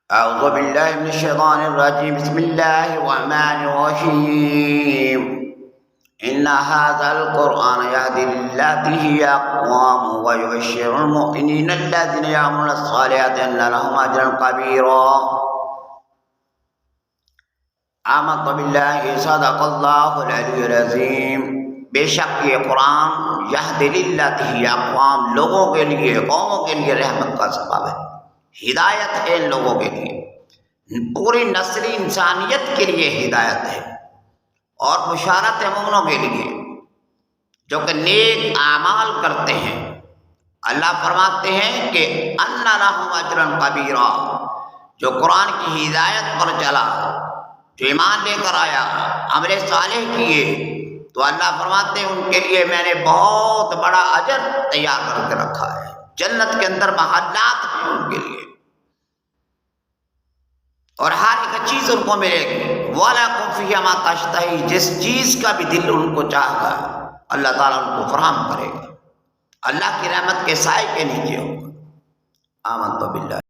أعوذ بالله من الشيطان الرجيم. بسم الله الرحمن الرحيم. إن هذا القرآن يهدي للتي هي أقوم ويبشر المؤمنين الذين يعملون الصالحات أن لهم أجرا كبيرا. آمنت بالله صدق الله العلی العظیم. بے شک یہ قرآن یہدی للتی ہی اقوام، لوگوں کے لیے، قوموں کے لیے رحمت کا سبب ہے، ہدایت ہے ان لوگوں کے لیے، پوری نسل انسانیت کے لیے ہدایت ہے، اور بشارت ہے مومنوں کے لیے جو کہ نیک اعمال کرتے ہیں. اللہ فرماتے ہیں کہ ان لہم اجرا کبیرا، جو قرآن کی ہدایت پر چلا، جو ایمان لے کر آیا، عمل صالح کیے، تو اللہ فرماتے ہیں ان کے لیے میں نے بہت بڑا اجر تیار کر کے رکھا ہے. جنت کے اندر محلات ہیں ان کے لیے، اور ہر ایک چیز ان کو ملے گی. وَلَكُمْ فِيهَا مَا تَشْتَهِي، جس چیز کا بھی دل ان کو چاہے گا اللہ تعالیٰ ان کو فراہم کرے گا. اللہ کی رحمت کے سائے کے نیچے ہوگا. آمنت باللہ.